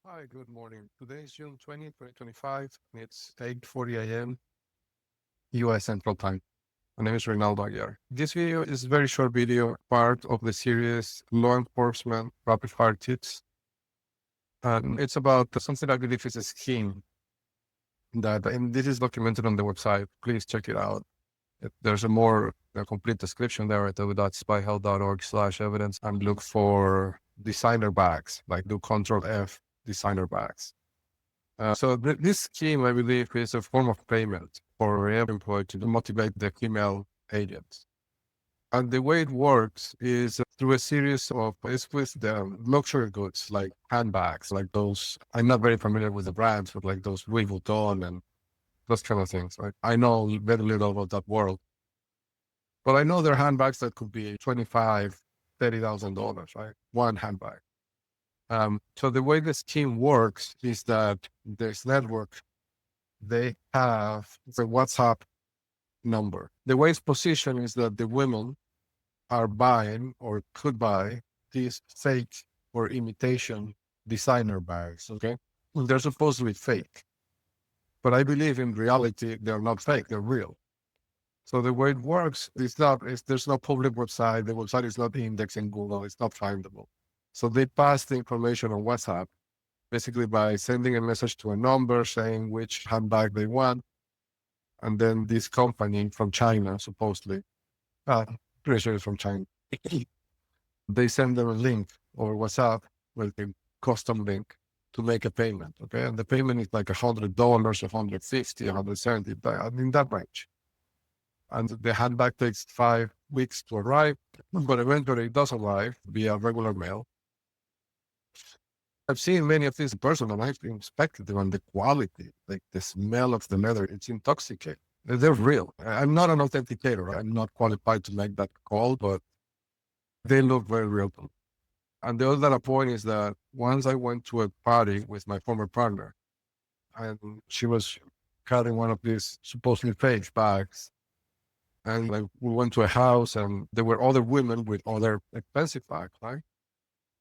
Hi, good morning. Today is June 20th, 2025, and it's 8:40 a.m. US Central Time. My name is Reynaldo Aguiar. This video is a very short video, part of the series Law Enforcement Rapid Fire Tips. And it's about something I believe is a scheme and this is documented on the website. Please check it out. There's a complete description there at www.spyhealth.org/evidence and look for designer bags, like do Control F designer bags. This scheme, I believe, is a form of payment for every employee to motivate the female agents. And the way it works is through a series of, it's with the luxury goods, like handbags, like those, I'm not very familiar with the brands, but like those Louis Vuitton and those kind of things. Right? I know very little about that world, but I know there are handbags that could be $25,000, $30,000, right? One handbag. So the way the scheme works is that this network, they have the WhatsApp number. The way it's positioned is that the women are buying or could buy these fake or imitation designer bags. Okay. They're supposed to be fake, but I believe in reality, they're not fake, they're real. So the way it works is there's no public website. The website is not indexed in Google. It's not findable. So they pass the information on WhatsApp, basically by sending a message to a number saying which handbag they want. And then this company from China, supposedly, pretty sure it's from China, they send them a link over WhatsApp with a custom link to make a payment. Okay. And the payment is like $100, $150, $170, in that range. And the handbag takes 5 weeks to arrive, but eventually it does arrive via regular mail. I've seen many of these in person and I've inspected them, and the quality, like the smell of the leather, it's intoxicating. They're real. I'm not an authenticator. I'm not qualified to make that call, but they look very real to me. And the other point is that once I went to a party with my former partner, and she was carrying one of these supposedly fake bags. And like we went to a house and there were other women with other expensive bags, right?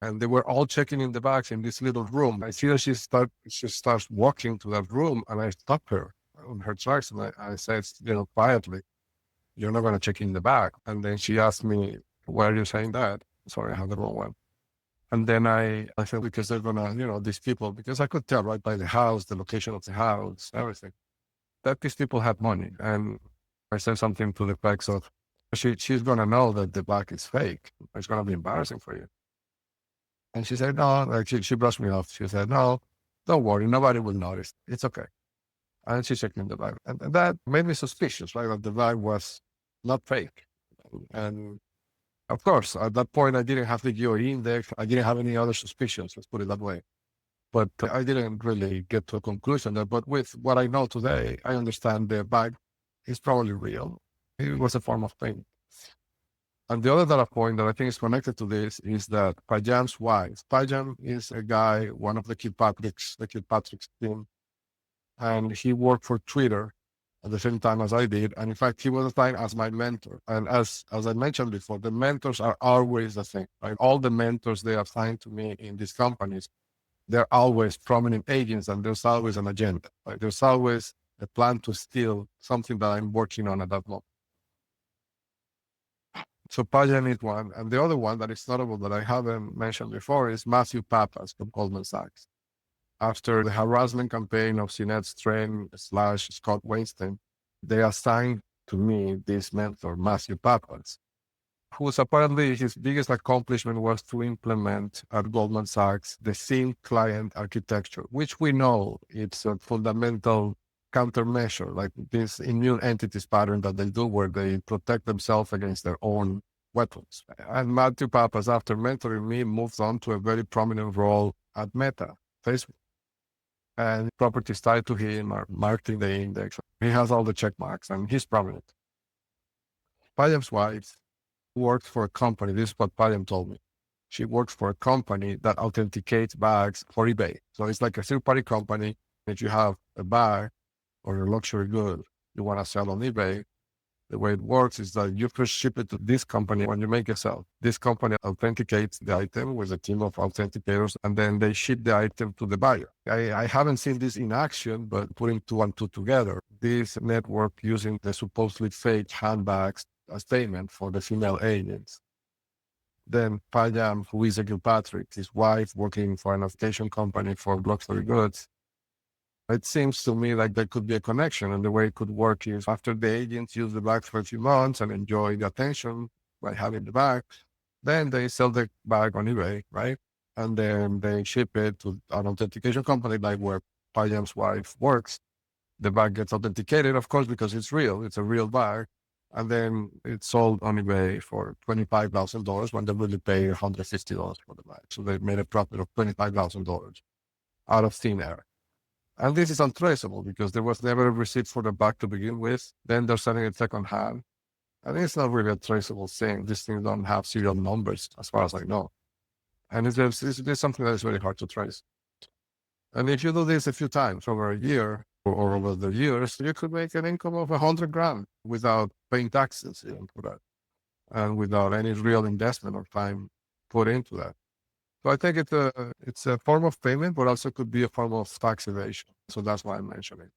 And they were all checking in the bags in this little room. I see that she starts walking to that room, and I stop her on her tracks, and I said, quietly, "You're not going to check in the bag." And then she asked me, "Why are you saying that?" Sorry, I have the wrong one. And then I said, because they're going to, these people, because I could tell right by the house, the location of the house, everything, that these people had money. And I said something to the effects of, she's going to know that the bag is fake. It's going to be embarrassing for you. And she said, no, like she brushed me off. She said, no, don't worry. Nobody will notice. It's okay. And she checked in the bag. And that made me suspicious, right? That the bag was not fake. And of course, at that point, I didn't have the GOE index. I didn't have any other suspicions. Let's put it that way. But I didn't really get to a conclusion there. But with what I know today, I understand the bag is probably real. It was a form of payment. And the other data point that I think is connected to this is that Pajam's wife. Pajam is a guy, one of the Kilpatrick's team, and he worked for Twitter at the same time as I did. And in fact, he was assigned as my mentor. And as I mentioned before, the mentors are always the same. Right? All the mentors they assigned to me in these companies, they're always prominent agents, and there's always an agenda. Right? There's always a plan to steal something that I'm working on at that moment. So Pajan is one. And the other one that is notable that I haven't mentioned before is Matthew Pappas from Goldman Sachs. After the harassment campaign of Sinead Strain / Scott Weinstein, they assigned to me this mentor, Matthew Pappas, whose apparently his biggest accomplishment was to implement at Goldman Sachs the thin client architecture, which we know it's a fundamental countermeasure, like this immune entities pattern that they do where they protect themselves against their own weapons. And Matthew Pappas, after mentoring me, moved on to a very prominent role at Meta, Facebook. And properties tied to him are marketing the index. He has all the check marks and he's prominent. Payam's wife works for a company. This is what Payam told me. She works for a company that authenticates bags for eBay. So it's like a third-party company. If you have a bag or a luxury good you want to sell on eBay, The way it works is that you first ship it to this company when you make a sale. This company authenticates the item with a team of authenticators, and then they ship the item to the buyer. I haven't seen this in action, but putting two and two together, this network using the supposedly fake handbags as payment for the female agents. Then Payam, who is a Gilpatrick, his wife working for an authentication company for luxury goods. It seems to me like there could be a connection, and the way it could work is after the agents use the bag for a few months and enjoy the attention by having the bag, then they sell the bag on eBay, right? And then they ship it to an authentication company like where Payam's wife works. The bag gets authenticated, of course, because it's real. It's a real bag. And then it's sold on eBay for $25,000 when they really pay $150 for the bag. So they made a profit of $25,000 out of thin air. And this is untraceable because there was never a receipt for the bag to begin with. Then they're selling it second hand. And it's not really a traceable thing. These things don't have serial numbers as far as I know. And it's something that is very hard to trace. And if you do this a few times over a year or over the years, you could make an income of $100,000 without paying taxes even for that, and without any real investment or time put into that. So I think it's a form of payment, but also could be a form of tax evasion. So that's why I'm mentioning.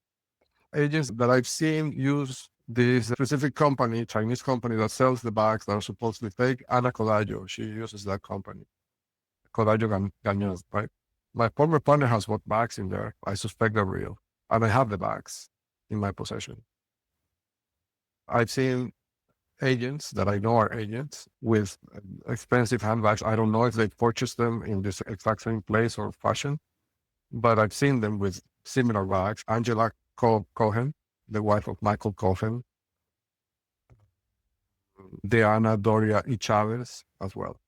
Agents that I've seen use this specific company, Chinese company that sells the bags that are supposedly fake, Ana Colayo, she uses that company. Colayo Gañón, right? My former partner has bought bags in there. I suspect they're real. And I have the bags in my possession. I've seen agents that I know are agents with expensive handbags. I don't know if they purchased them in this exact same place or fashion, but I've seen them with similar bags. Angela Cohen, the wife of Michael Cohen, Diana Doria y Chavez as well.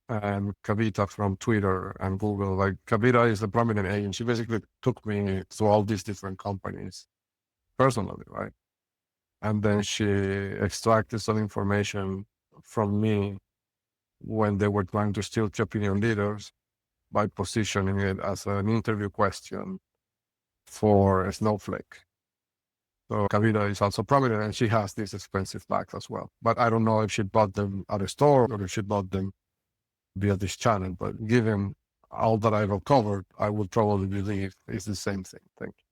And Kavita from Twitter and Google. Like Kavita is a prominent agent. She basically took me to all these different companies personally, right? And then she extracted some information from me when they were trying to steal key opinion leaders by positioning it as an interview question for a Snowflake. So Kavita is also prominent, and she has these expensive bags as well. But I don't know if she bought them at a store or if she bought them via this channel. But given all that I've uncovered, I would probably believe it's the same thing. Thank you.